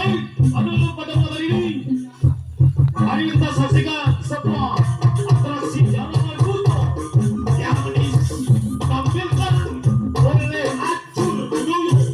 Pada malam ini, mari kita saksikan sebuah atraksi jalan kuno yang ditampilkan oleh Acur Dulu.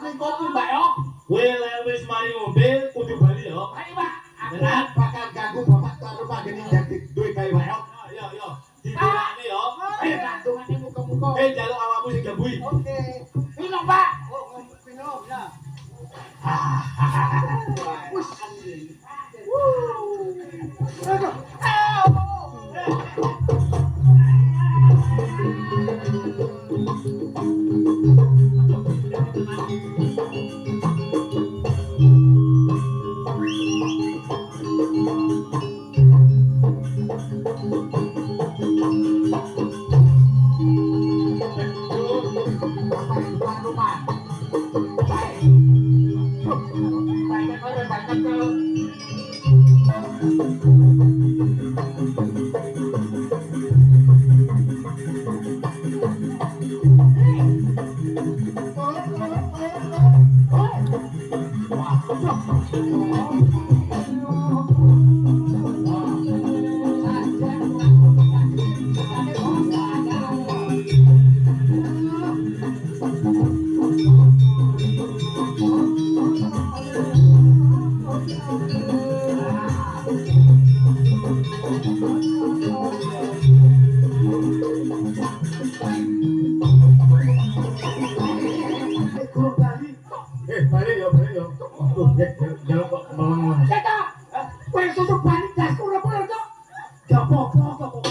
ning kopi, Mbak yo. Kowe lek wis mari mobil kudu bali yo. Ayo, Pak. Benar bakal ganggu bapak karo pagene jadi duwe gawe wae. Yo yo. Dipirane yo. Ayo, Pak, dongane muga-muga. Jaluk awakmu sing gabui. Oke. Minum, Pak. Oh, minum ya. Wus. Balik yo. Jangan kok ngomong. Cek, kowe susuk balik dasku ora boleh, Cok. Gak apa-apa kok.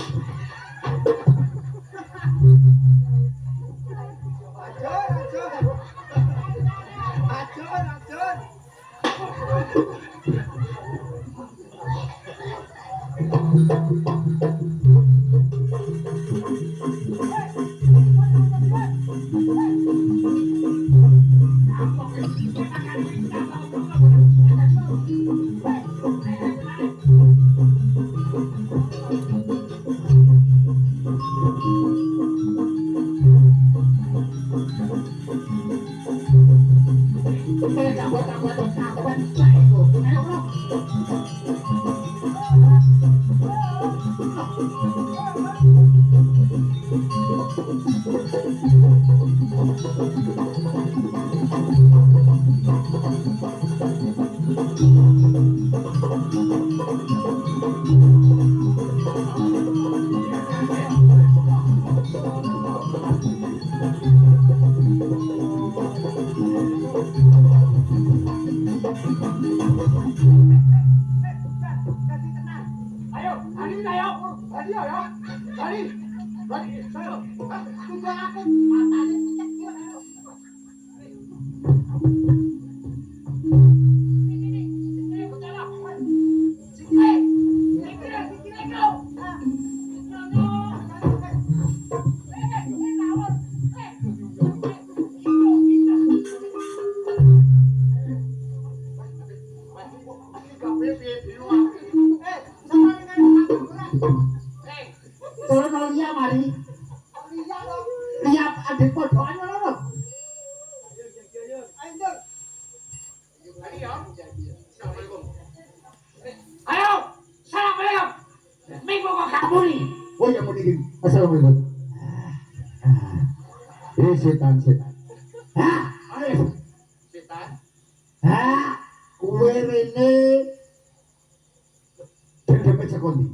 Assalamualaikum. Ini setan. Ayo. Setan. Kue rene. Dendeme sekondi.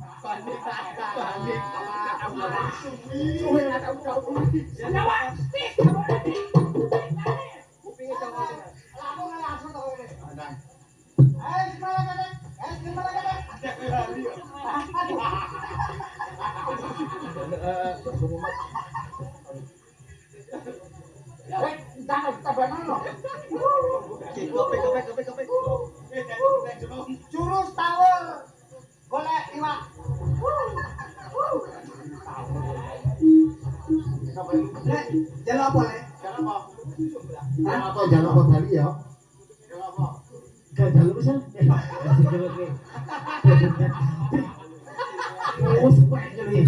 Jurus tawur golek iwak. Jalan apa, Le? Jalan apa Bali ya? Gak jalan bisa. Oh, supaya jadi.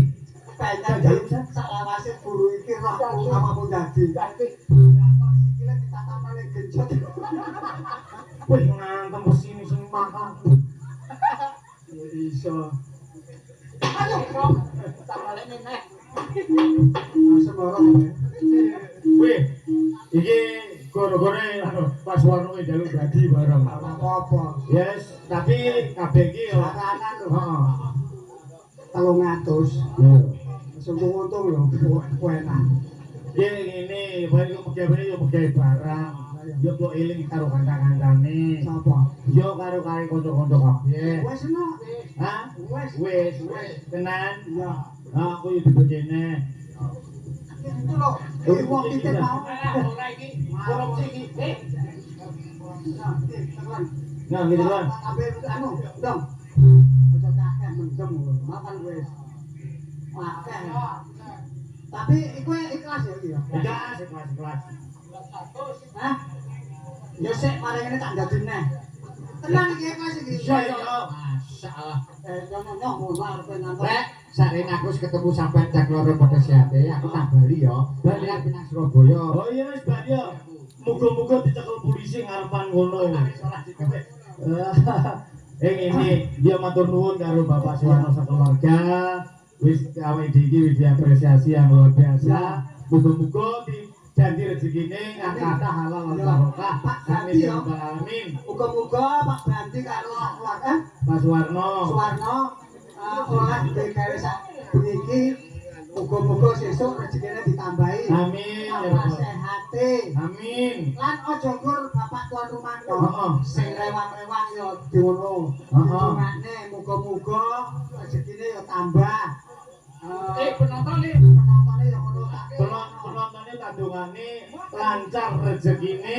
Banyak jalan bisa. Salawase buru iki roh sama pun dadi. Sikile ditatap paling genjot. Wih, ngantem kesini sing makan. Iso. Ayo, Bro. Tak balik meneh. Sembarang. Wih, iki guru Pokoknya pas warungnya jalur dadi bareng. Apa-apa. Yes, tapi kabeh iki yo. Saranan lho. Heeh. 300. Yo. Sungguh untung lho, enak. Ya ngene, bari kok pegawe yo pegawe barang. Yo kok eling karo kanca-kancane. Sapa? Yo karo kanca-kanca kabeh. Wes enak. Hah? Wis tenan. Ya. Aku yo dibojene. Itu lho. Wong iki mau. Ora iki korupsi iki. Nah, gitu kan. Tapi anu, dong. Ojo kakek mendem makan wis. Akeh. Tapi iku ikhlas ya iki ya. Ikhlas, ikhlas. Hah? Ya sik maringene tak dadi neh. Tenan iki ikhlas iki. Iya, iya. Masyaallah. Nyono ngono arep nonton. Rek, sarene aku wis ketemu sampean cek loro padha sehate, aku tak bali ya. Bali aku nang Surabaya. Oh iya wis bali ya. Muga-muga dicekel polisi ngarepan ngono. Ini dia matur nuwun karo Bapak Suwarno sekeluarga. Wis awake dhewe iki diapresiasi yang luar biasa. Muga-muga janji rezekine kata halal lan barokah. Amin ya rabbal alamin. Muga-muga Pak Banti karo keluarga Pak Suwarno. Oleh gawe sak beniki. Muga-muga sesuk rezekine ditambahi. Amin ya tambah rabbal. sehate. Amin. Lan aja ngur Bapak tuan rumah Heeh. sing rewang-rewang ya diono. Heeh. Muga-muga rezekine ya tambah. Penonton Penontonnya ya ngono tak. Penontonnya kandungane lancar rezekine,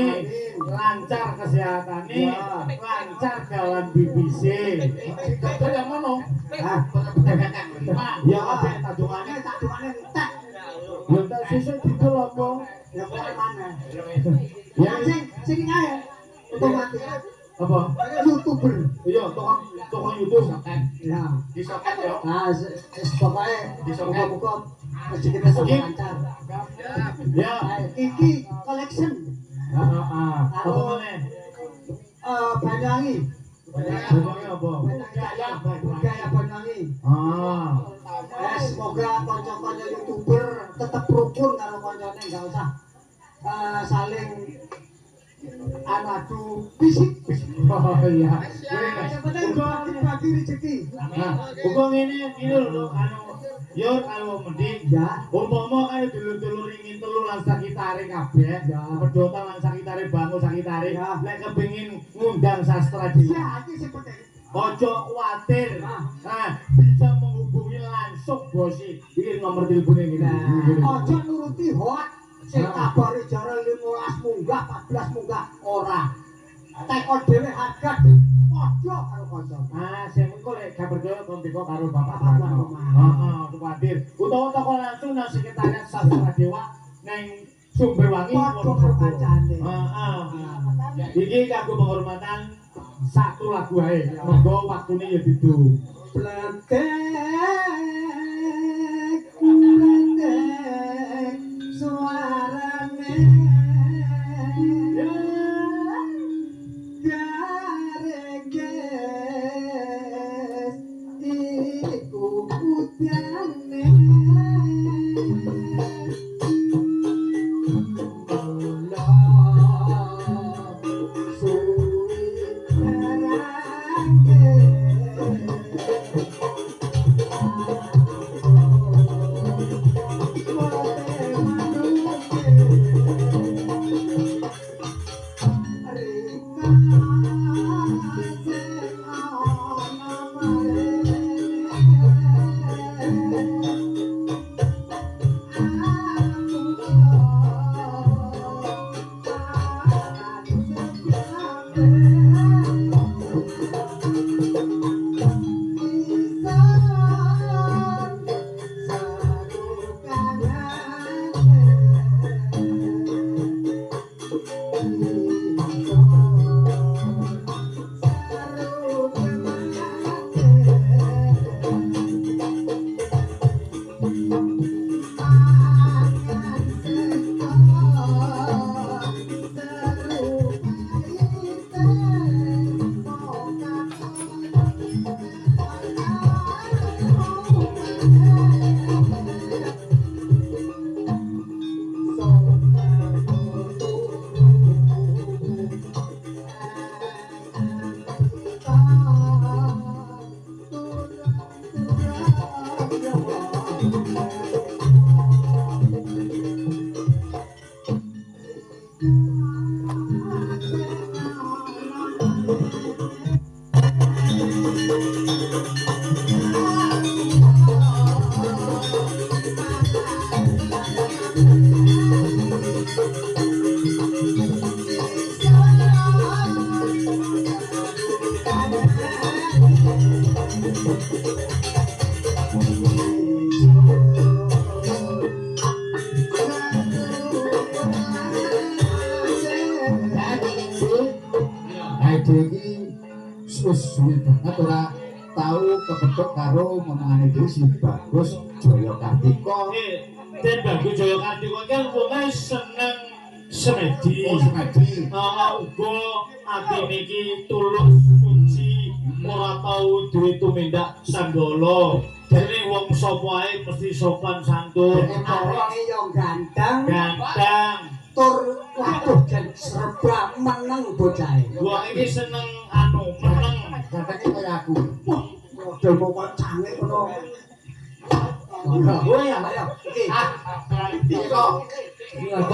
lancar kesehatane, lancar jalan BBC. Kok yang ngono? Ah, Ya apa kandungane? tandungane entek. Ya tak sesuk didol apa? Ya kok mana? Ya Sing ae otomatis apa? YouTuber. Iya, toko YouTube. Ya. Disoket ya. Nah, pokoknya muga-muga rezekine tambah lancar. Ya. Iki collection Apa meneh? Banyuwangi. Banyuwangi apa? Budaya Banyuwangi. Semoga kanca-kanca YouTuber tetap rukun karo kancane, enggak usah saling adu fisik. Oh iya. Yang penting bagi rezeki. Nah, hukum ini lho yo kalau mending Ya. umpama kaya dulur-dulur ingin telu lan sakitare kabeh, Ya. pedota lan sakitare bangun sakitare, Ya. nek kepengin ngundang sastra di Ya, iki sing penting. ojo kuatir. Bisa menghubungi langsung bosi. Iki nomor teleponnya gini. Ojo nuruti hoak sing kabare jare 15 munggah, 14 munggah ora. Tekon dhewe harga padha karo kanca. Sing engko lek gak percaya kon teko karo Bapak Bapak Suwarno. Suwarno. Heeh, kuatir. Utawa teko langsung nang sekretariat Sastra Dewa ning Sumberwangi. Padha karo kancane. Heeh. Iki kanggo penghormatan satu lagu ae. Monggo waktune ya didu. Bledek suarane gareges iku putane suwi gareges Aide iki wis suwe banget ora tau kepethuk karo ngomongane dhewe si Bagus Jaya Kartika. Dan Bagus Jaya Kartika kan wonge seneng semedi. Oh, semedi. Uga atine iki tulus suci, ora tau duwe tumindak sanggala. Dene wong sapa ae mesti sopan santun. Areke yo ganteng. Ganteng. Tur waduh jan serba meneng bocahe. Wong iki seneng meneng. Gantenge kaya aku. Model kok canggih ngono. Oh ya, Ayo, iki. iki kok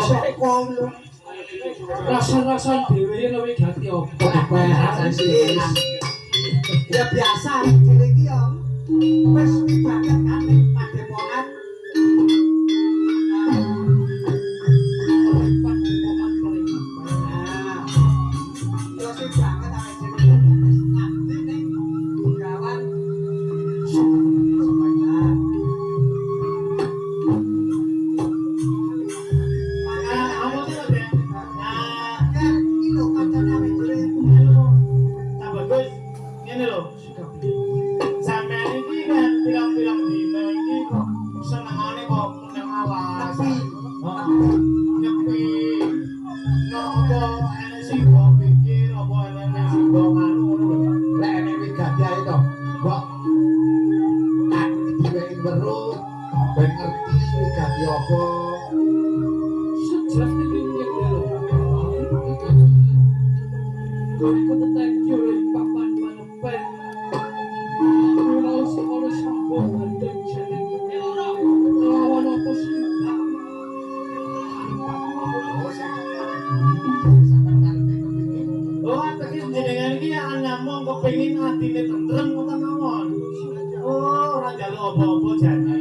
Sapa lu? Rasa-rasan dhewe yen luwih gati opo. Ya biasa cilik iki yo. Wis banget kate padepokan. Padepokan paling Yo sing banget awake dhewe wis ngabdi ning gawan semuanya. Apa sih lho, Den? Kan iki lho kancane awake dhewe. Tak bagus. Ngene lho. Sampeyan iki kan pirang-pirang dina iki kok senengane kok meneng alas. Nyepi. Apa enek sing mbok pikir apa enek sing mbok anu ngono lho. lek enek wigati ae to. Mbok aku diwehi weruh ben ngerti wigati apa. sejak iki lho. Kok tetek yo papan panepen. Ora ora sambung gandeng jeneng. Lawan apa sih? Oh, ateges jenengan iki anamong kepengin atine tentrem ngoten mawon. Oh, ora njaluk apa-apa jane.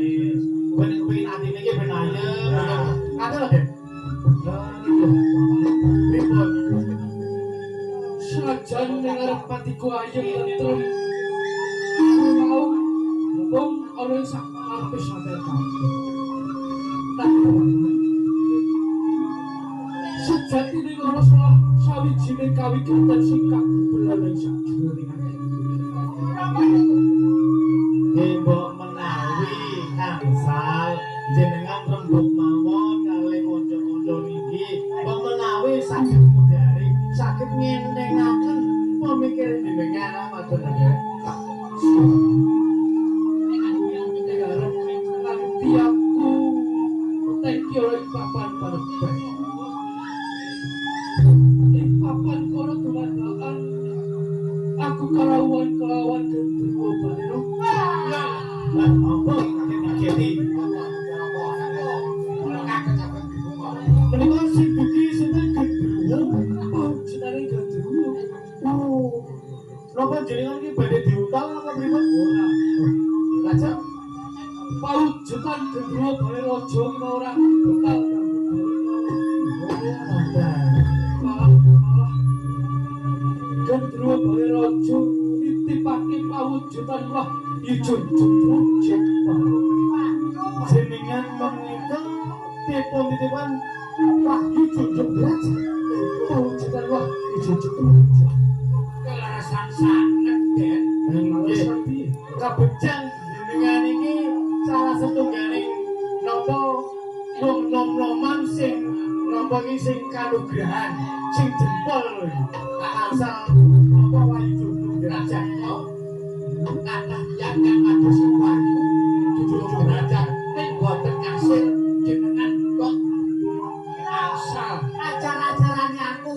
Ben kepengin atine iki ben ayem. Kate lho, Den. Pripun? Sajan ning arep patiku ayem tentrem. Mau wong ana sak arepe sampe kabeh. Sejatine ora salah sawijining kawigatan sing kabelan ing sajroning Mbok menawi angsal jenengan rembug mawon kalih kanca-kanca niki, mbok menawi saged mudhari, saged ngentengaken pemikiran jenengan matur nuwun. tiapku teki ora ing papan panepen. Ing papan kono dumadakan aku karawan kelawan gendruwo baleno. Lan apa ngaketi? Menika sing dugi sinten gendruwo? Oh, jenenge gendruwo. Oh. Napa jenengan iki badhe diutal apa pripun? Ora. Lajeng Paujutan gendruwo bae raja iki ora bekal malah gendruwo bae raja nitipake pawujutan wah ijo-ijo jenengan menika titip-titipan Wahyu Junjung Derajat. pawujutan wah ijo-ijo Kelarasan sanget, Den. alasan piye Kabejang jenengan iki salah setunggaling napa wong nom-noman sing napa iki sing kanugrahan, sing jempol lho. Asal napa Wahyu Junjung Derajat. Kathah tiyang kang kados Wahyu Junjung Derajat ning boten kasil jenengan kok asal Acara-acarane aku.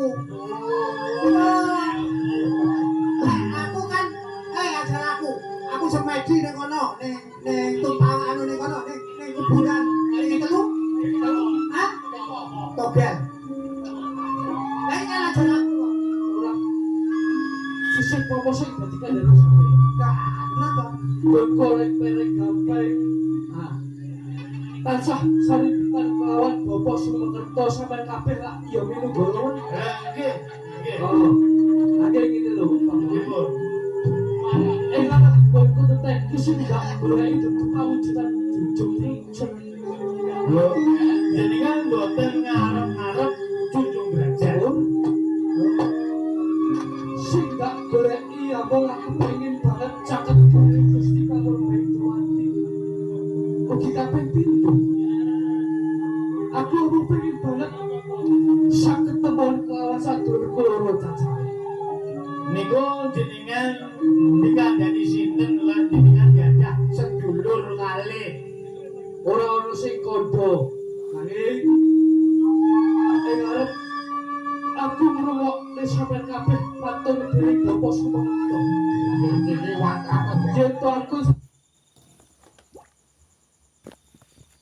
Aku kan acaraku. Aku semedi ning kono, ning tumpang anu ning kono, ning kuburan ning telu. Hah? Togel. Lah iki kan acaraku. ora sisih apa sing dadi kandhane sampeyan Enggak, kenapa? berkorek-korek gampang. Tansah saripitan kelawan Bapak Sumekerto sampean kabeh lak ya minum golongan. Nggih, nggih. Oh, akeh ngene lho, Pak. Pripun? Enak bangku tetek sing gak golek itu kawujudan junjung tinggi. Lho, jenengan mboten ngarep-ngarep Junjung Derajat. goleki abang aku pengen banget caket bumi Gusti karo Baitulati. Ugi kaping 7. Aku pengen banget saged temon kelawan sadulur kula cacahe. Niku jenengan dikandani sinten lan jenengan gadah sedulur kalih. Ora ono sing kandha. Nanging ing arep aku ngrungokne sampeyan kabeh patung dening Bapak Sumeng